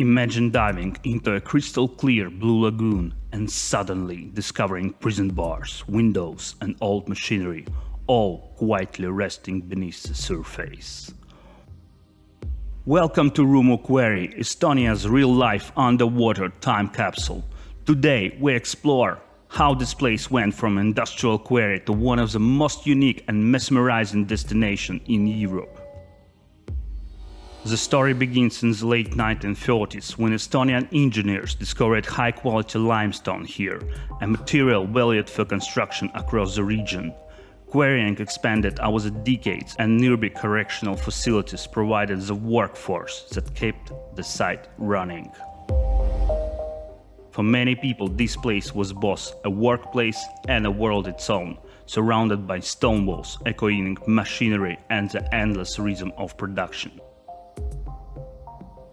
Imagine diving into a crystal clear blue lagoon and suddenly discovering prison bars, windows, and old machinery, all quietly resting beneath the surface. Welcome to Rummu Quarry, Estonia's real-life underwater time capsule. Today we explore how this place went from industrial quarry to one of the most unique and mesmerizing destinations in Europe. The story begins in the late 1930s when Estonian engineers discovered high-quality limestone here, a material valued for construction across the region. Quarrying expanded over the decades, and nearby correctional facilities provided the workforce that kept the site running. For many people, this place was both a workplace and a world its own, surrounded by stone walls, echoing machinery, and the endless rhythm of production.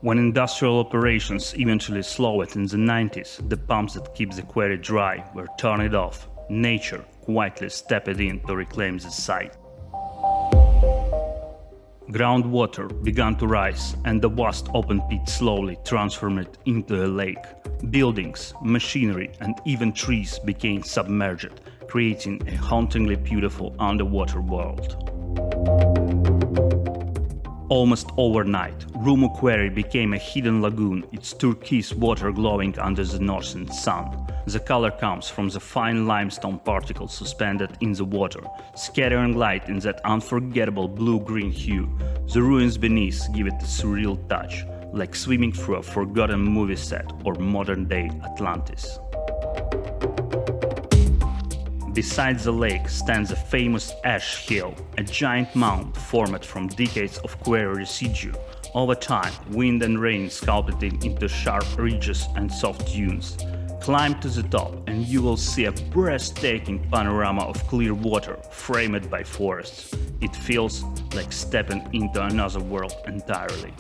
When industrial operations eventually slowed in the 90s, the pumps that keep the quarry dry were turned off. Nature quietly stepped in to reclaim the site. Groundwater began to rise, and the vast open pit slowly transformed it into a lake. Buildings, machinery, and even trees became submerged, creating a hauntingly beautiful underwater world. Almost overnight, Rummu Quarry became a hidden lagoon, its turquoise water glowing under the northern sun. The color comes from the fine limestone particles suspended in the water, scattering light in that unforgettable blue-green hue. The ruins beneath give it a surreal touch, like swimming through a forgotten movie set or modern-day Atlantis. Beside the lake stands a famous ash hill, a giant mound formed from decades of quarry residue. Over time, wind and rain sculpted it into sharp ridges and soft dunes. Climb to the top and you will see a breathtaking panorama of clear water framed by forests. It feels like stepping into another world entirely.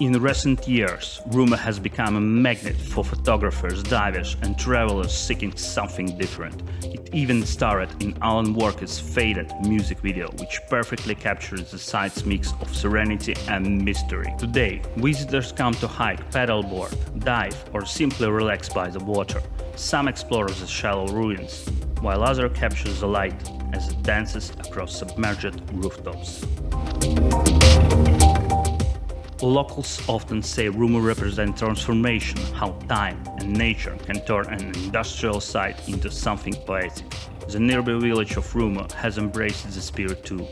In recent years, Rummu has become a magnet for photographers, divers, and travelers seeking something different. It even starred in Alan Walker's Faded music video, which perfectly captures the site's mix of serenity and mystery. Today, visitors come to hike, paddleboard, dive, or simply relax by the water. Some explore the shallow ruins, while others capture the light as it dances across submerged rooftops. Locals often say Rummu represents transformation, how time and nature can turn an industrial site into something poetic. The nearby village of Rummu has embraced the spirit too.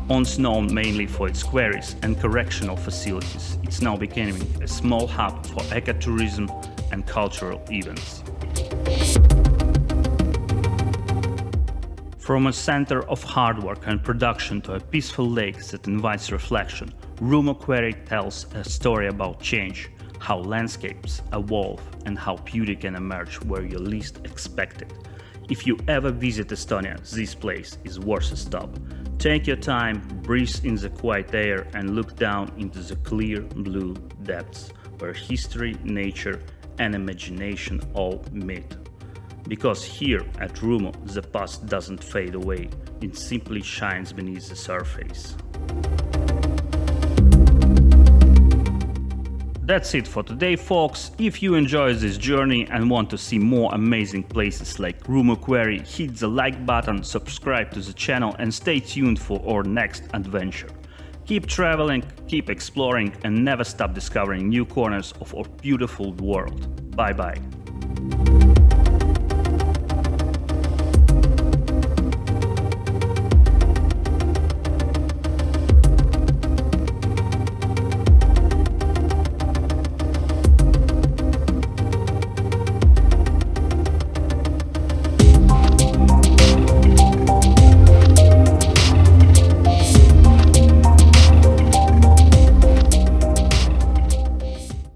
Once known mainly for its quarries and correctional facilities, it's now becoming a small hub for ecotourism and cultural events. From a center of hard work and production to a peaceful lake that invites reflection, Rummu Quarry tells a story about change, how landscapes evolve, and how beauty can emerge where you least expect it. If you ever visit Estonia, this place is worth a stop. Take your time, breathe in the quiet air, and look down into the clear blue depths where history, nature, and imagination all meet. Because here at Rummu, the past doesn't fade away, it simply shines beneath the surface. That's it for today, folks. If you enjoyed this journey and want to see more amazing places like Rummu Quarry, hit the like button, subscribe to the channel, and stay tuned for our next adventure. Keep traveling, keep exploring, and never stop discovering new corners of our beautiful world. Bye bye.